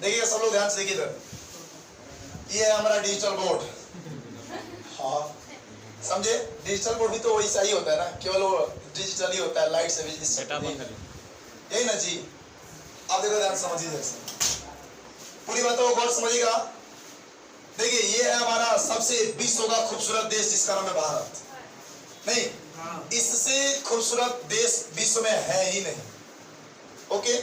देखिए सब लोग ध्यान से देखिए इधर, ये है हमारा डिजिटल बोर्ड। हाँ समझे, डिजिटल बोर्ड भी तो वैसा ही होता है ना, केवल वो डिजिटल ही होता है, लाइट से बिजली, यही ना जी। अब देखो ध्यान समझिए, पूरी बातों को गौर समझिएगा। देखिए ये है हमारा सबसे विश्व का खूबसूरत देश जिसका नाम है भारत। नहीं, इससे खूबसूरत देश विश्व में है ही नहीं। ओके,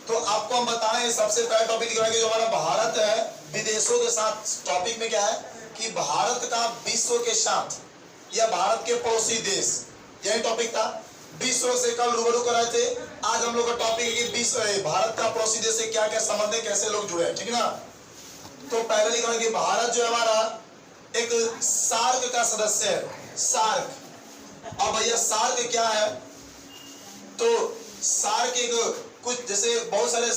तो आपको हम बताएं सबसे पहला टॉपिक दिखाएंगे जो हमारा भारत है विदेशों के साथ। टॉपिक में क्या है कि भारत का विश्व के साथ या भारत के पड़ोसी देश, यही टॉपिक था। विश्व से कल रूबरू कराए थे, आज हम लोग का टॉपिक है कि विश्व भारत का पड़ोसी देश से क्या क्या संबंध है, कैसे लोग जुड़े हैं, ठीक ना। तो पहले लिखा है कि भारत जो है हमारा एक सार्क का सदस्य है, सार्क। अब भैया सार्क क्या है, तो सार्क एक कुछ जैसे बहुत सारे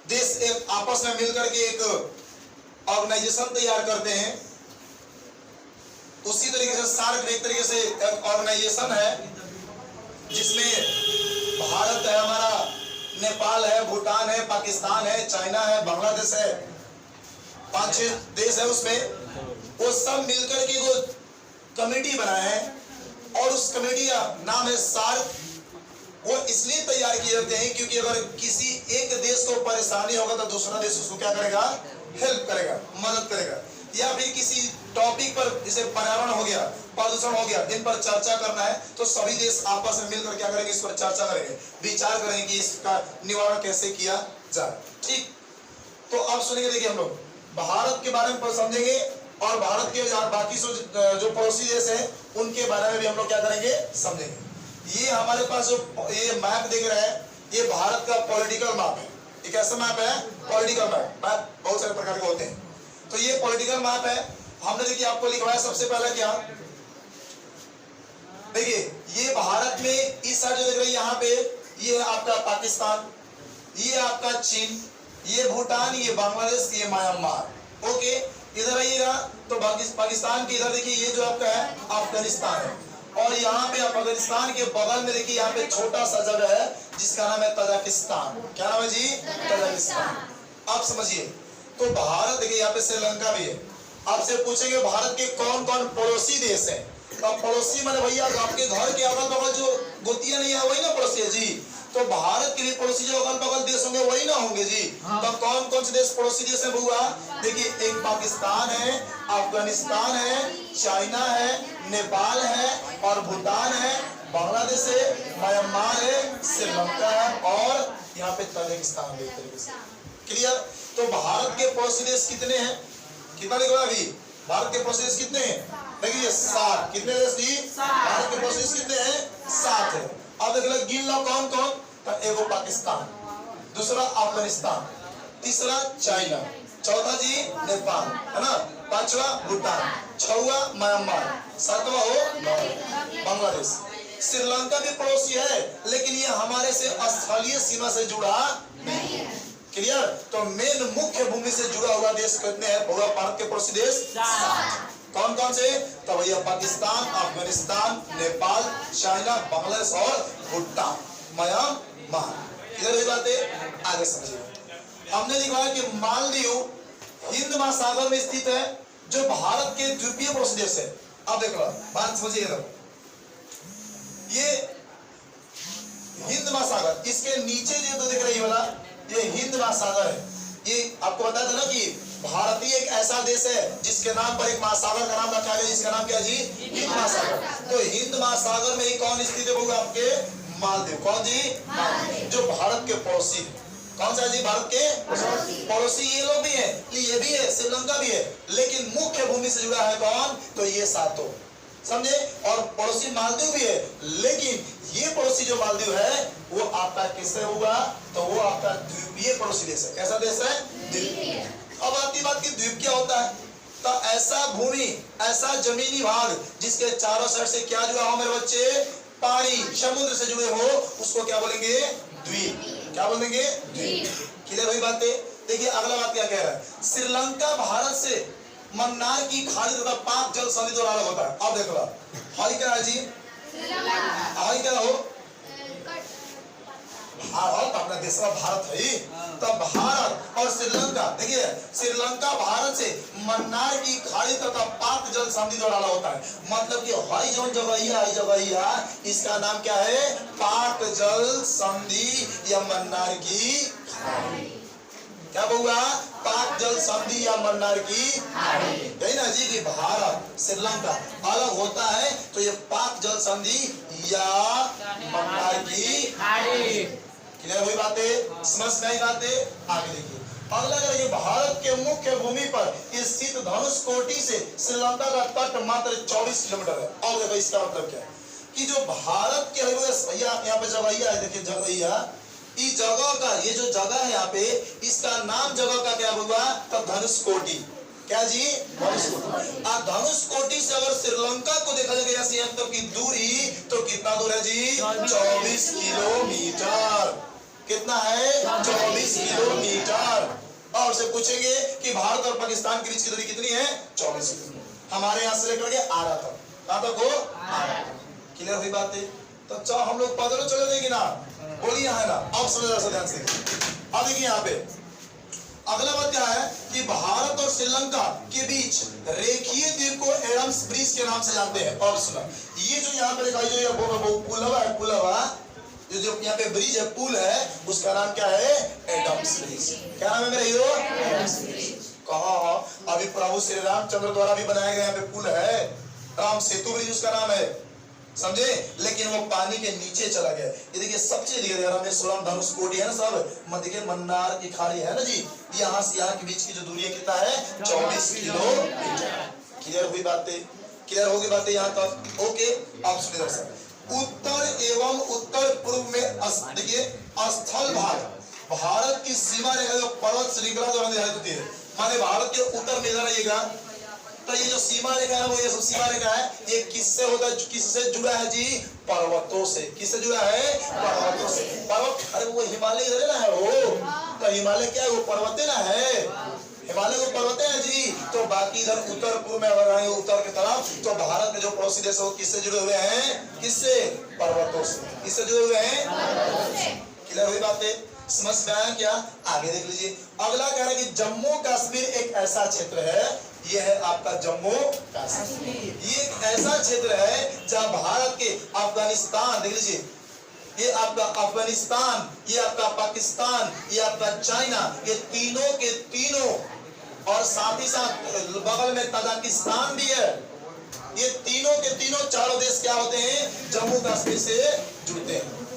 देश एक आपस में मिलकर के एक ऑर्गेनाइजेशन तैयार करते हैं, उसी तरीके से सार्क एक तरीके से एक ऑर्गेनाइजेशन है जिसमें भारत है हमारा, नेपाल है, भूटान है, पाकिस्तान है, चाइना है, बांग्लादेश है, 5-6 देश है। उसमें वो सब मिलकर के वो कमेटी बनाए हैं और उस कमेटी का नाम है सार्क। वो इसलिए तैयार किए जाते हैं क्योंकि अगर किसी एक देश को परेशानी होगा तो दूसरा देश उसको क्या करेगा, हेल्प करेगा, मदद करेगा। या फिर किसी टॉपिक पर जैसे पर्यावरण हो गया, प्रदूषण हो गया, इन पर चर्चा करना है तो सभी देश आपस में मिलकर क्या करेंगे, इस पर चर्चा करेंगे, विचार करेंगे कि इसका निवारण कैसे किया जाए। ठीक, तो अब सुनेंगे, देखिए हम लोग भारत के बारे में समझेंगे और भारत के बाकी जो पड़ोसी देश है उनके बारे में भी हम लोग क्या करेंगे, समझेंगे। ये हमारे पास जो ये मैप देख रहे हैं, ये भारत का पॉलिटिकल मैप है। एक ऐसा मैप है, पॉलिटिकल मैप। मैप बहुत सारे प्रकार के होते हैं, तो ये पॉलिटिकल मैप है। हमने देखिए आपको लिखवाया सबसे पहले क्या, देखिए ये भारत में इस साइड जो देख रहे हैं यहाँ पे, ये है आपका पाकिस्तान, ये आपका चीन, ये भूटान, ये बांग्लादेश, ये म्यांमार। ओके, इधर आइएगा तो पाकिस्तान के इधर देखिए ये जो आपका है अफगानिस्तान है, और यहाँ पे अफगानिस्तान के बगल में देखिए यहाँ पे छोटा सा जगह है जिसका नाम है तजाकिस्तान। क्या नाम है जी, तजाकिस्तान। आप समझिए, तो भारत देखिए यहाँ पे श्रीलंका भी है। आपसे पूछेंगे भारत के कौन कौन पड़ोसी देश हैं, तो पड़ोसी माने भैया आपके घर के अगल बगल जो गोतियां नहीं है वही ना पड़ोसी है जी। तो भारत के भी पड़ोसी जो अगल बगल देश होंगे वही ना होंगे जी। तो कौन कौन से देश पड़ोसी देश है बुआ, देखिए एक पाकिस्तान है, अफगानिस्तान है, चाइना है, नेपाल है और भूटान है, बांग्लादेश है, म्यांमार है, श्रीलंका है और यहाँ पे तजाकिस्तान है। क्लियर। तो भारत के पड़ोसी देश कितने हैं, कितना लिखा अभी, भारत के पड़ोसी देश कितने हैं, देखिए 7। कितने देश जी, भारत के पड़ोसी देश कितने हैं, 7 है। अब देख लो गिन लो कौन कौन, तो एगो पाकिस्तान, दूसरा अफगानिस्तान, तीसरा चाइना, चौथा जी नेपाल है ना, पांचवा भूटान, छठवा म्यांमार, सातवां हो बांग्लादेश। श्रीलंका भी पड़ोसी है लेकिन ये हमारे से स्थलीय सीमा से जुड़ा नहीं है। क्लियर। तो मेन मुख्य भूमि से जुड़ा हुआ देश कितने हैं, पूरा भारत के पड़ोसी देश 7। कौन कौन से, तो भैया पाकिस्तान, अफगानिस्तान, नेपाल, चाइना, बांग्लादेश और भूटान, म्यांमार। इधर ये बातें आगे समझिए। हमने लिखा है कि मालदीव हिंद महासागर में स्थित है जो भारत के द्वीपीय पड़ोसी देश है। अब देखो बात समझिए, ये हिंद महासागर, इसके नीचे जो दिख रही वाला ये हिंद महासागर है। ये आपको बताया था ना कि भारतीय एक ऐसा देश है जिसके नाम पर एक महासागर का नाम रखा गया, जिसका नाम क्या जी, हिंद महासागर। तो हिंद महासागर में ही कौन स्थित है आपके, मालदीव। कौन जी, मालदीव, जो भारत के पड़ोसी है। कौन सा जी, भारत के पड़ोसी ये लोग भी है, ये भी है, श्रीलंका भी है, लेकिन मुख्य भूमि से जुड़ा है कौन, तो ये 7 समझे। और पड़ोसी मालदीव भी है, लेकिन ये पड़ोसी जो मालदीव है वो आपका किससे होगा, तो वो आपका द्वीपीय पड़ोसी देश है। कैसा देश है, द्वीपीय। अब आती बात की द्वीप क्या होता है, तो ऐसा भूमि, ऐसा जमीनी भाग जिसके चारों साइड से क्या जुड़ा हो मेरे बच्चे, पानी, समुद्र से जुड़े हो, उसको क्या बोलेंगे, द्वीप। क्या बोलेंगे, द्वीप। क्लियर हुई बातें। देखिए अगला बात क्या कह रहा है, श्रीलंका भारत से मन्नार की खाड़ी तथा पाक जल समुद्र द्वारा अलग होता है। अब देख लो हाई क्या है जी, हाई क्या हो, भारत अपना देश का भारत है, तब भारत और श्रीलंका, देखिए श्रीलंका भारत से मन्नार की खाड़ी तथा पाक जल संधि द्वारा होता है। मतलब कि हाई जोन जगह इसका नाम क्या है? पाक जल संधि या मन्नार की खाड़ी। क्या होगा? पाक जल संधि या मन्नार की खाड़ी। यही ना जी कि भारत श्रीलंका अलग होता है तो ये पाक जल संधि या मन्नार की खाड़ी। क्लियर हुई बातें? समझ में आई बातें? आगे देखिए अगला करेंगे। भारत के मुख्य भूमि पर स्थित धनुषकोटी से श्रीलंका का तट मात्र 24 किलोमीटर है। और देखो इसका मतलब क्या है कि जो भारत के भैया यहाँ पे जगह है, देखिए जगह, इस जगह का ये जो जगह है यहाँ पे, इसका नाम जगह का क्या हुआ? तो धनुषकोटी। क्या जी? धनुषकोटी। धनुषकोटी से अगर श्रीलंका को देखा जाए यहाँ से यहाँ तक की दूरी, तो कितना दूर है जी? 24 किलोमीटर। कितना है? 24 किलोमीटर। और से पूछेंगे कि भारत और पाकिस्तान के बीच की दूरी कितनी है? 24 किलोमीटर। हमारे यहाँ से लेकर के आरा तक, कहाँ तक हो? आरा। क्लियर हुई बातें? तो चाहो हम लोग पैदल चले देंगे ना, बोलिए है ना। अब समझ ध्यान से। अब देखिए यहाँ पे अगला बात क्या है कि भारत और श्रीलंका के बीच रेखीय द्वीप को एडम्स ब्रिज के नाम से जानते हैं। और सुना, ये जो यहाँ पे दिखाई जो पुल है, जो यहाँ पे ब्रिज है, पुल है, उसका नाम क्या है? Adam's Bridge. क्या नाम है मेरे हीरो? Adams bridge. कहा अभी प्रभु श्री रामचंद्र द्वारा भी बनाया गया यहाँ पे पुल है, राम सेतु ब्रिज उसका नाम है, समझे? लेकिन वो पानी के नीचे चला गया। ये देखिए सब चीज दिख रहा है, सोलम धनुषकोटी है ना सब, देखिए मन्नार की खाड़ी है ना जी, यहाँ से यहाँ के बीच की जो दूरी है कितना है? 24 किलोमीटर। क्लियर हुई बातें? क्लियर होगी बातें यहाँ तक? ओके। अब सुनिए दर्शक, उत्तर एवं उत्तर पूर्व में देखिए स्थल भाग भारत की सीमा रेखा जो पर्वत श्रृंखला द्वारा निर्धारित होती है। माने भारत के उत्तर में इधर आइएगा तो ये जो सीमा रेखा है वो ये सब सीमा रेखा है, ये किससे होता है? किससे जुड़ा है जी? पर्वतों से। किससे जुड़ा है? पर्वतों से। पर्वत, अरे वो हिमालय इधर ना है वो, तो हिमालय क्या है? वो पर्वते ना है, हिमालय वो पर्वते हैं जी। तो बाकी इधर उत्तर पूर्व में अगर आएंगे उत्तर की तरफ, तो भारत के जो पड़ोसी देश है वो किससे जुड़े हुए हैं? किससे? पर्वतों से। किससे जुड़े हुए हैं? क्लियर हुई बातें? समझ में आया क्या? आगे देख लीजिए। अगला कह रहा है कि जम्मू कश्मीर एक ऐसा क्षेत्र है, ये है आपका जम्मू कश्मीर। ये एक ऐसा क्षेत्र है जहां भारत के अफगानिस्तान, देख लीजिए, ये आपका अफगानिस्तान, ये आपका पाकिस्तान, ये आपका चाइना, ये तीनों के तीनों, और साथ ही साथ बगल में तजाकिस्तान भी है, ये तीनों के तीनों चारों देश क्या होते हैं? जम्मू कश्मीर से जुड़ते हैं।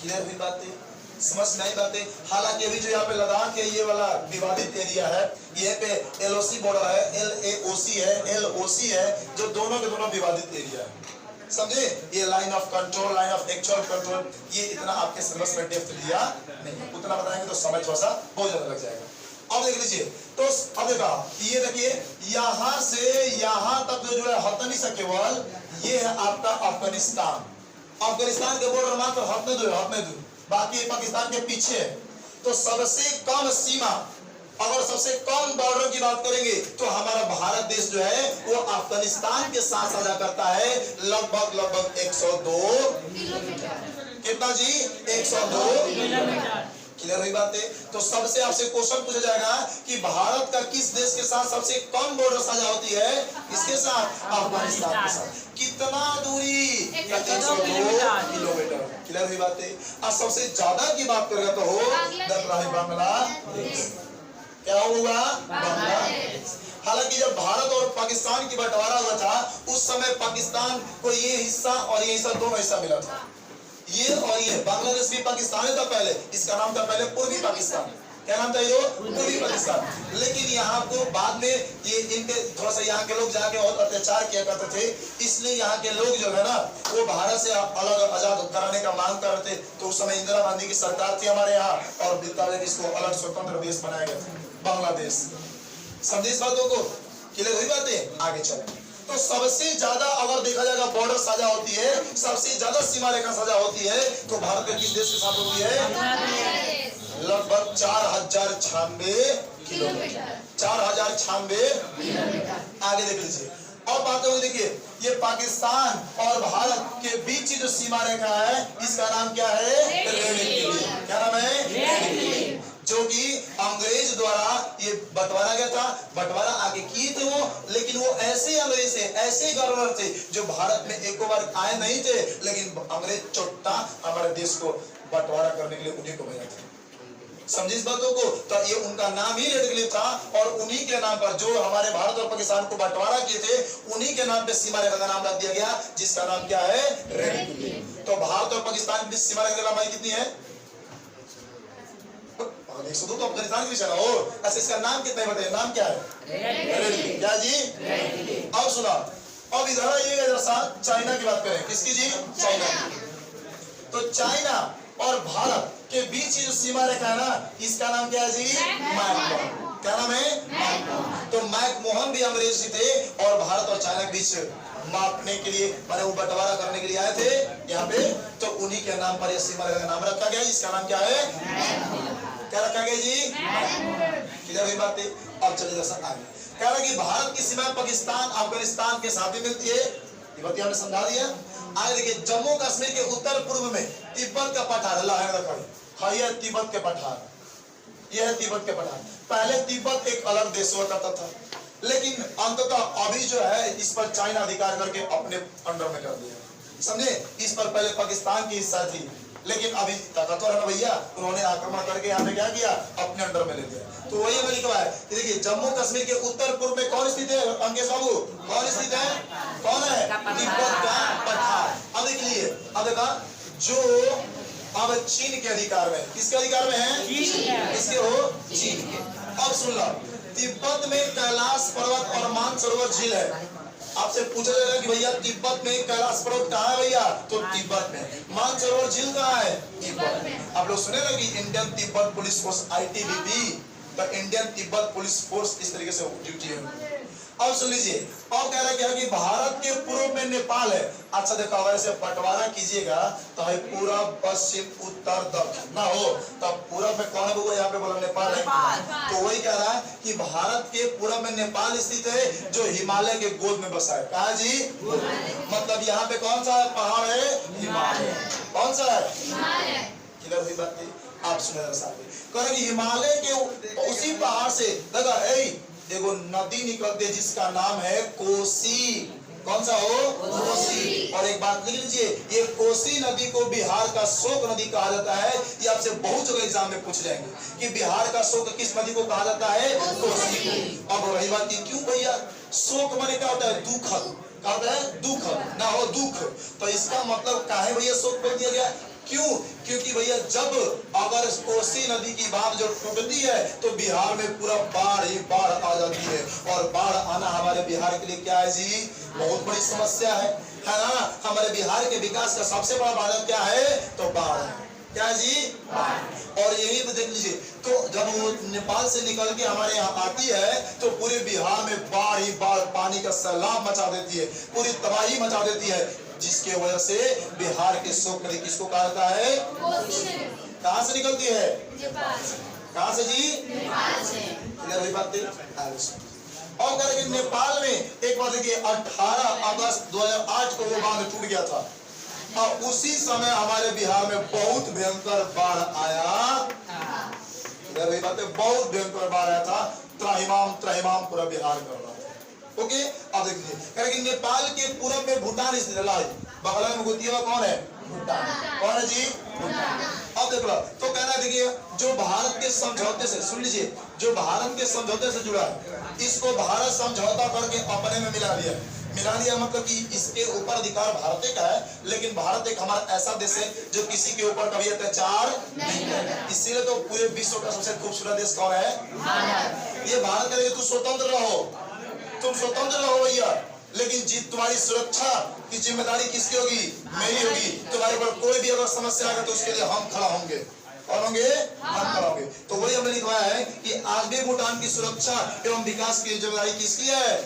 क्लियर हुई बातें? समझ में आई बातें? हालांकि अभी जो यहाँ पे लद्दाख है, ये वाला विवादित एरिया है, ये पे एलओसी बॉर्डर है, एलओसी है, जो दोनों के दोनों विवादित एरिया है, समझे? ये line of control, line of actual control, ये इतना आपके सिलेबस में डेप्थ दिया नहीं, उतना बताएंगे तो समय थोड़ा सा बहुत ज्यादा लग जाएगा। अब देख लीजिए, तो अब देखा, ये देखिए यहाँ से यहाँ तक जो है हतनी सा केवल, ये है आपका अफगानिस्तान। अफगानिस्तान के बॉर्डर मात्र हतने दूर, बाकी पाकिस्तान के पीछे है। तो सबसे कम सीमा, अगर सबसे कम बॉर्डर की बात करेंगे तो हमारा भारत देश जो है वो अफगानिस्तान के साथ साझा करता है लगभग 102 किलोमीटर। कितना जी? 102 किलोमीटर। क्लियर हुई बातें? तो सबसे आपसे क्वेश्चन पूछा जाएगा कि भारत का किस देश के साथ सबसे कम बॉर्डर साझा होती है? किसके साथ? अफगानिस्तान के साथ। कितना दूरी? 102 किलोमीटर। क्लियर हुई बातें? और सबसे ज्यादा की बात करेगा तो हो बांग्लादेश। क्या होगा? बांग्लादेश। हालांकि जब भारत और पाकिस्तान की बंटवारा हुआ था उस समय पाकिस्तान को ये हिस्सा और ये हिस्सा दोनों हिस्सा मिला था, ये और ये। बांग्लादेश भी पाकिस्तान था पहले, इसका नाम था पहले पूर्वी पाकिस्तान। क्या नाम था ये? पूर्वी पाकिस्तान। लेकिन यहाँ को बाद में ये इनके थोड़ा सा यहाँ के लोग जाके और अत्याचार किया करते थे, इसलिए यहाँ के लोग जो है ना वो भारत से अलग आजाद कराने का मांग कर रहे थे। तो उस समय इंदिरा गांधी की सरकार थी हमारे यहाँ, और बिल्कुल इसको अलग स्वतंत्र देश बनाया गया था, बांग्लादेश। समझे इस बातों को? क्लियर हुई बातें? आगे चले। तो सबसे ज्यादा अगर देखा जाएगा बॉर्डर साझा होती है, सबसे ज्यादा सीमा रेखा साझा होती है तो भारत के किस देश के साथ होती है? लगभग 4096 किलोमीटर। 4096 किलोमीटर। आगे देख लीजिए। और बात हो देखिए, ये पाकिस्तान और भारत के बीच की जो सीमा रेखा है इसका नाम क्या है? Red Cliff. क्या नाम है? Red Cliff. जो कि अंग्रेज द्वारा ये बंटवारा गया था, बंटवारा आगे किए थे वो, लेकिन वो ऐसे अंग्रेज थे, ऐसे गवर्नर थे जो भारत में एक बार आए नहीं थे, लेकिन अंग्रेज चोट्टा हमारे देश को बंटवारा करने के लिए उन्हीं को भेजा था। समझे इस बातों को? तो ये उनका नाम ही रेड क्लिफ था और उन्हीं के नाम पर जो हमारे भारत और पाकिस्तान को बंटवारा किए थे उन्हीं के नाम पे सीमा रेखा का नाम रख दिया गया, जिसका नाम क्या है? Red Cliff. तो भारत और पाकिस्तान के बीच सीमा रेखा की लंबाई कितनी है? 102। तो अफगानिस्तान के बीच है ना वो। अच्छा, इसका नाम कितना है बताइए? नाम क्या है? Red Cliff. क्या जी? Red Cliff. अब सुना, अब इधर आइएगा, इधर साथ चाइना की बात करें। किसकी जी? चाइना की। तो चाइना और भारत के बीच की जो सीमा रेखा है ना, इसका नाम क्या है जी? मैकमोहन। क्या नाम है? मैकमोहन। तो मैकमोहन भी अंग्रेज ही थे और भारत और चाइना के बीच मापने के लिए, माने वो बंटवारा करने के लिए आए थे यहाँ पे, तो उन्हीं के नाम पर यह सीमा रेखा का नाम रखा गया, इसका नाम क्या है? क्या रखा गया जी? किधर हुई बात है? अब चलिए दर्शक आगे कह रहा कि भारत की सीमा पाकिस्तान अफगानिस्तान के साथ भी मिलती है, ये बात हमने समझा दिया। आगे देखिए, जम्मू कश्मीर के उत्तर पूर्व में तिब्बत का पठार है, तिब्बत के पठार, यह है तिब्बत के पठार। पहले तिब्बत एक अलग देश हुआ करता था, लेकिन अंततः अभी जो है इस पर चाइना अधिकार करके अपने अंडर में कर दिया। समझे? इस पर पहले पाकिस्तान की हिस्सा थी, लेकिन अभी ताकतवर है ना भैया, उन्होंने आक्रमण करके यहाँ पे क्या किया? अपने अंडर में ले लिया। तो वही हमें लिखा है, देखिए जम्मू कश्मीर के उत्तर पूर्व में कौन स्थित है अंकेश बाबू? कौन स्थित है? कौन है? तिब्बत का पठार। अब देख लीजिए, अब देखा जो अब चीन के अधिकार में, किसके अधिकार में है? किसके हो? चीन के। अब सुन लो, तिब्बत में कैलाश पर्वत और मानसरोवर झील है। आपसे पूछा जाएगा कि भैया तिब्बत में कैलाश पर्वत कहाँ है भैया? तो तिब्बत में। मानसरोवर झील कहाँ है? तिब्बत में। आप लोग सुने ना कि Indian Tibet police force ITBP, तो इंडियन तिब्बत पुलिस फोर्स इस तरीके से ड्यूटी है। अब सुन लीजिए, अब कह रहा है कि भारत के पूर्व में नेपाल है। अच्छा देखो, अगर ऐसे बंटवारा कीजिएगा तो है पूरा पश्चिम उत्तर दक्षिण ना हो, तब पूरब में कौन है? यहाँ पे बोला नेपाल है। तो वही कह रहा है कि भारत के पूरब में नेपाल स्थित है, जो हिमालय के गोद में बसा है। कहा जी? मतलब यहाँ पे कौन सा पहाड़ है? हिमालय। कौन सा है? हिमालय। किधर हुई बात नहीं? आप सुने कह रहे हिमालय के उसी पहाड़ से देखो नदी निकलती है जिसका नाम है कोसी। कौन सा हो? कोसी। और एक बात लिख लीजिए, ये कोसी नदी को बिहार का शोक नदी कहा जाता है। ये आपसे बहुत जगह एग्जाम में पूछ जाएंगे कि बिहार का शोक किस नदी को कहा जाता है? कोसी। अब रही बात की क्यों भैया शोक माने क्या होता है? दुखद। क्या होता है? दुखद ना हो, दुख। तो इसका मतलब काहे भैया शोक बोल दिया गया? क्यों? क्योंकि भैया जब अगर कोसी नदी की बांध जो टूटती है तो बिहार में पूरा बाढ़ ही बाढ़ आ जाती है, और बाढ़ आना हमारे बिहार के लिए क्या है जी? बहुत बड़ी समस्या है ना। हमारे बिहार के विकास का सबसे बड़ा बाधा क्या है? तो बाढ़ है। क्या जी? बाढ़। और यही तो देख लीजिए, तो जब वो नेपाल से निकल के हमारे यहाँ आती है तो पूरे बिहार में बाढ़ ही बाढ़, पानी का सैलाब मचा देती है, पूरी तबाही मचा देती है, जिसके वजह से बिहार के शोक नदी किसको कहा जाता है? कहाँ से निकलती है? कहाँ से जी? नेपाल से। बात और करके नेपाल में एक बार देखिए 18 अगस्त 2008 को वो बांध टूट गया था, और उसी समय हमारे बिहार में बहुत भयंकर बाढ़ आया। बहुत भयंकर बाढ़ आया था, त्राहिमाम पूरा बिहार कर रहा था। ओके, अब देखिए नेपाल के पूरब में भूटान स्थित है, बगल में गुतिया कौन है? भूटान। कौन है जी? भूटान। अब देख लो, तो कहना देखिए जो भारत के समझौते से, सुन लीजिए, जो भारत के समझौते से जुड़ा है इसको भारत समझौता करके अपने में मिला लिया मतलब कि इसके ऊपर अधिकार भारत का है, लेकिन भारत एक हमारा ऐसा देश है जो किसी के ऊपर कभी अत्याचार नहीं करता। इसीलिए तो पूरे विश्व का सबसे खूबसूरत देश कौन है? भारत। ये भारत कहेगा तू स्वतंत्र रहो, तुम स्वतंत्र रहो भैया, लेकिन जी तुम्हारी सुरक्षा की जिम्मेदारी किसकी होगी? मेरी होगी। तुम्हारे पर कोई भी अगर समस्या आएगा तो उसके लिए हम खड़ा होंगे। कौन होंगे? हम खड़ा होंगे। तो वही हमने लिखवाया है कि आज भी भूटान की सुरक्षा एवं विकास की जिम्मेदारी किसकी है?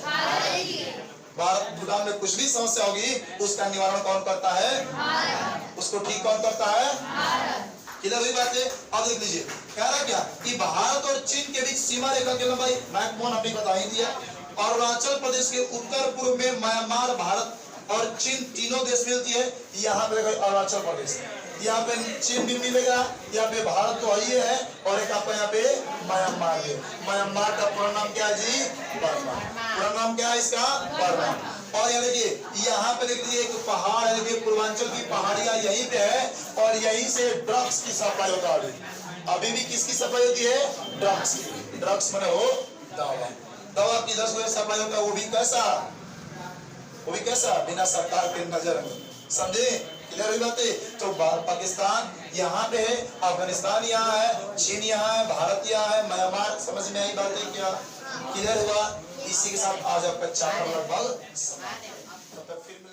भारत। भूटान में कुछ भी समस्या होगी उसका निवारण कौन करता है? भारत। उसको ठीक कौन करता है? भारत। किधर हुई बात है? अब देख लीजिए, कह रहा क्या कि भारत और चीन के बीच सीमा रेखा की लंबाई मैकमोहन अभी बता ही दिया। अरुणाचल प्रदेश के उत्तर पूर्व में म्यांमार, भारत और चीन तीनों देश मिलती है। यहाँ पे अरुणाचल प्रदेश, यहाँ पे चीन भी मिलेगा, यहाँ पे भारत तो ही है, और एक आपका यहाँ पे म्यांमार है। म्यांमार का पूरा नाम क्या है जी? बर्मा। पूरा नाम क्या है इसका? बर्मा। और यहाँ देखिए, यहाँ पे देखिए एक पहाड़ है, देखिए पूर्वांचल की पहाड़ियां यहीं पे है, और यहीं से ड्रग्स की सप्लाई होता है। अभी भी किसकी सप्लाई होती है? ड्रग्स की। ड्रग्स माने हो दवा, दवा किधर से सप्लाई होता है? वो भी कैसा? वो भी कैसा? बिना सरकार के नजर में, समझे? क्लियर हुई बातें? तो पाकिस्तान यहाँ पे है, अफगानिस्तान यहाँ है, चीन यहाँ है, भारत यहाँ है, म्यांमार। समझ में आई बातें क्या? क्लियर हुआ? इसी के साथ आज आपका चैप्टर लगभग फिर